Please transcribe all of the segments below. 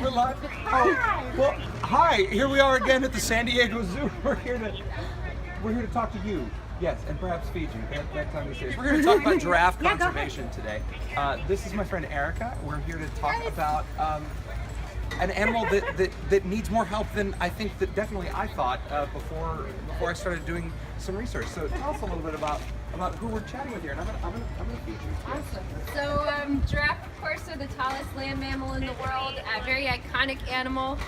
We're live. Oh, well, hi. Here we are again at the San Diego Zoo. We're here to talk to you. Yes, and perhaps feed you. That time of the We're here to talk about giraffe conservation today. This is my friend Erica. We're here to talk about an animal that needs more help than I think that definitely I thought before I started doing some research. So tell us a little bit about who we're chatting with here, and I'm gonna feed you. Awesome. So giraffe, of course, are the tallest land mammal in the world. A very iconic animal.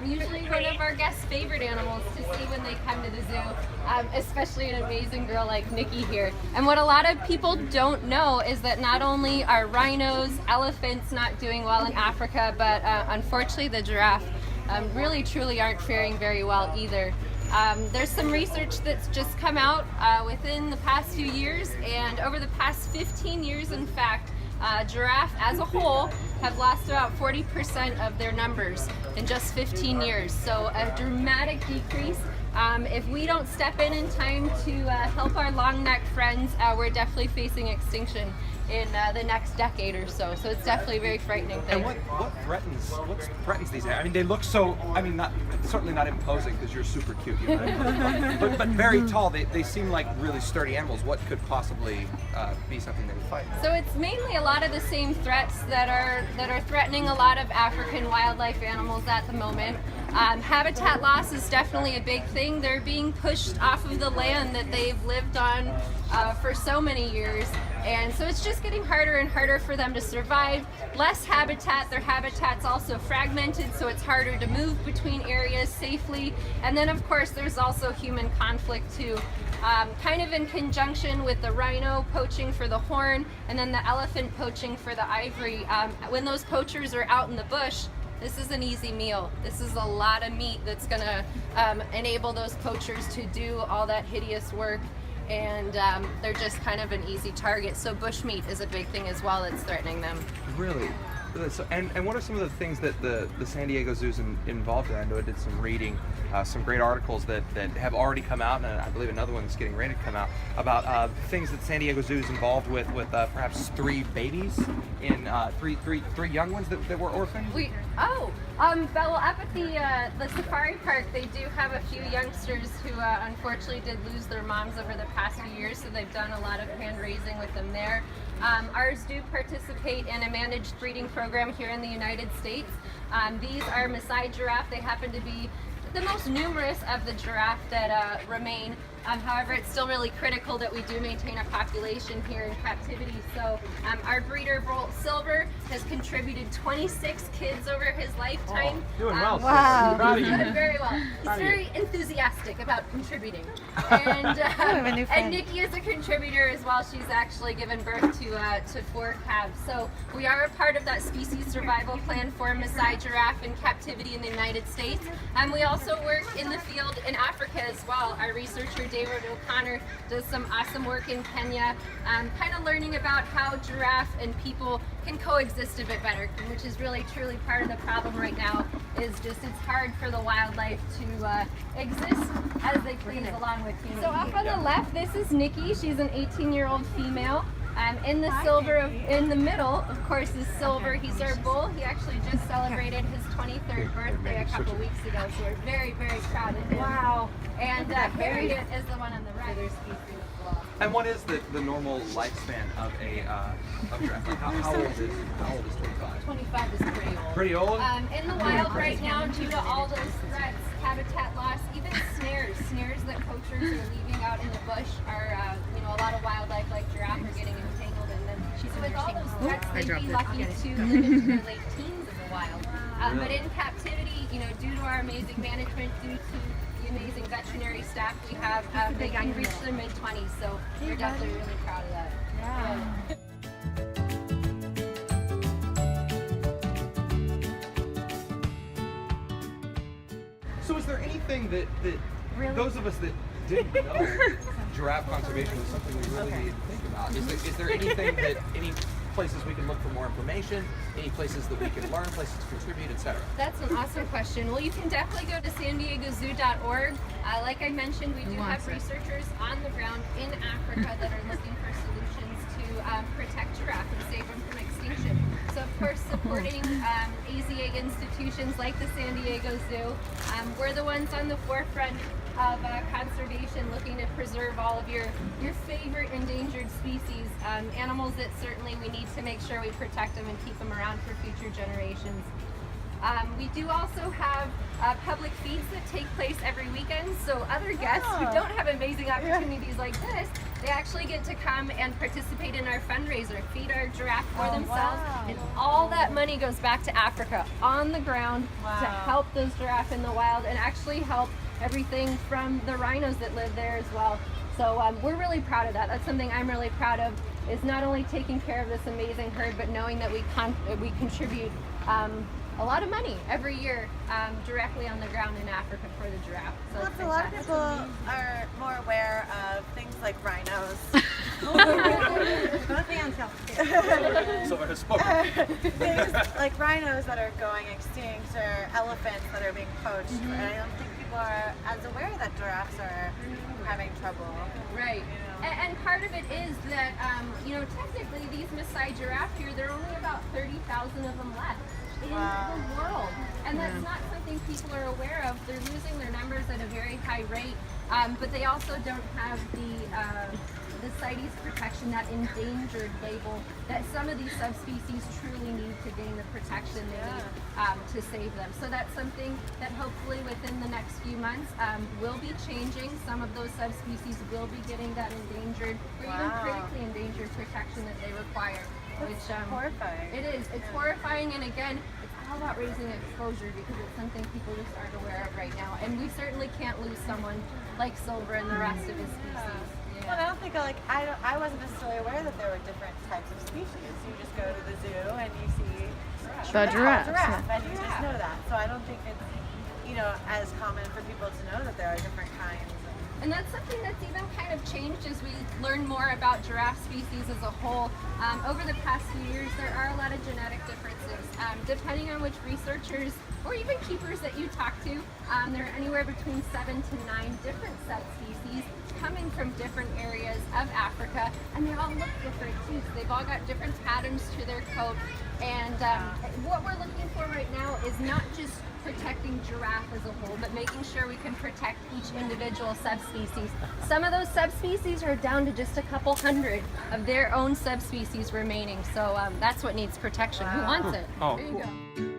Usually one of our guests' favorite animals to see when they come to the zoo, especially an amazing girl like Nikki here. And what a lot of people don't know is that not only are rhinos, elephants not doing well in Africa, but unfortunately the giraffe really truly aren't faring very well either. There's some research that's just come out within the past few years, and over the past 15 years, in fact, giraffe as a whole have lost about 40% of their numbers in just 15 years. So a dramatic decrease. If we don't step in time to help our long-necked friends, we're definitely facing extinction in the next decade or so. So it's definitely a very frightening thing. And what threatens these? I mean, they look so. I mean, certainly not imposing because you're super cute, you know? but very tall. They seem like really sturdy animals. What could possibly be something they would fight? So it's mainly a lot of the same threats that are threatening a lot of African wildlife animals at the moment. Habitat loss is definitely a big thing. They're being pushed off of the land that they've lived on for so many years, and so it's just getting harder and harder for them to survive. Less habitat, their habitat's also fragmented, so it's harder to move between areas safely. And then of course there's also human conflict too, kind of in conjunction with the rhino poaching for the horn and then the elephant poaching for the ivory. When those poachers are out in the bush, this is an easy meal. This is a lot of meat that's gonna enable those poachers to do all that hideous work, and they're just kind of an easy target. So bushmeat is a big thing as well that's threatening them. Really? So, and what are some of the things that the San Diego Zoo's involved in? I know I did some reading, some great articles that have already come out, and I believe another one that's getting ready to come out, about things that San Diego Zoo's involved with perhaps 3 babies in three young ones that were orphaned. Well, up at the safari park, they do have a few youngsters who unfortunately did lose their moms over the past few years, so they've done a lot of hand raising with them there. Ours do participate in a managed breeding program here in the United States. These are Maasai giraffe. They happen to be the most numerous of the giraffe that remain. However, it's still really critical that we do maintain a population here in captivity. So our breeder, Bolt Silver, has contributed 26 kids over his lifetime. Doing well. Wow. Doing very well. He's very enthusiastic about contributing. And, and Nikki is a contributor as well. She's actually given birth to 4 calves. So we are a part of that species survival plan for Maasai giraffe in captivity in the United States. We also work in the field in Africa as well. Our researcher David O'Connor does some awesome work in Kenya, kind of learning about how giraffe and people can coexist a bit better, which is really truly part of the problem right now. Is just it's hard for the wildlife to exist as they please along with humans. So up on the left, this is Nikki. She's an 18-year-old female. In the middle, of course, is Silver. He's our bull. He actually just celebrated his 23rd birthday a couple weeks ago, so we're very, very proud of him. Wow. And Harriet is the one on the right. And what is the normal lifespan of a giraffe? Like how old is 25? 25 is pretty old. Pretty old? In the wild right now, due to all those threats, habitat loss, even snares that poachers are leaving out in the bush are, a lot of wildlife like giraffe are getting entangled in them. So with all those threats, they'd be lucky to live into their late teens in the wild. But in captivity, due to our amazing management, due to the amazing veterinary staff we have, they can reach their mid-20s. So we're definitely really proud of that. Yeah. So is there anything that Really? those of us that didn't know giraffe conservation was something we really need to think about? Is there anything any places we can look for more information, any places that we can learn, places to contribute, etc.? That's an awesome question. Well, you can definitely go to sandiegozoo.org. Like I mentioned, we do have researchers on the ground in Africa that are looking for solutions to protect giraffe and save them from extinction. So of course, supporting AZA institutions like the San Diego Zoo. We're the ones on the forefront of conservation, looking to preserve all of your favorite endangered species, animals that certainly we need to make sure we protect them and keep them around for future generations. We do also have public feeds that take place every weekend, so other guests who don't have amazing opportunities like this, they actually get to come and participate in our fundraiser, feed our giraffe for themselves, and all that money goes back to Africa on the ground to help those giraffe in the wild and actually help everything from the rhinos that live there as well. So we're really proud of that. That's something I'm really proud of, is not only taking care of this amazing herd, but knowing that we contribute a lot of money every year directly on the ground in Africa for the giraffe. So Well, a lot of people are more aware of things like rhinos. So has spoken. Things like rhinos that are going extinct or elephants that are being poached. And I don't think people are as aware that giraffes are having trouble. Right. And part of it is that, technically these Maasai giraffe here, there are only about 30,000 of them left in the world. And that's not something people are aware of. They're losing their numbers at a very high rate, but they also don't have the CITES protection, that endangered label, that some of these subspecies truly need to gain the protection they need to save them. So that's something that hopefully within the next few months will be changing. Some of those subspecies will be getting that endangered or even critically endangered protection that they require. Which horrifying. It is. It's horrifying, and again, it's all about raising exposure because it's something people just aren't aware of right now. And we certainly can't lose someone like Silver and the rest of his species. Well, I don't think I wasn't necessarily aware that there were different types of species. You just go to the zoo and you see The giraffes, giraffe, and you just know that. So I don't think it's as common for people to know that there are different kinds. And that's something that's even kind of changed as we learn more about giraffe species as a whole. Over the past few years, there are a lot of genetic differences. Depending on which researchers or even keepers that you talk to, there are anywhere between 7 to 9 different subspecies coming from different areas of Africa, and they all look different too. So they've all got different patterns to their coat. And what we're looking for right now is not just protecting giraffe as a whole, but making sure we can protect each individual subspecies. Some of those subspecies are down to just a couple hundred of their own subspecies remaining. So that's what needs protection. Who wants it? Oh, there you cool. go.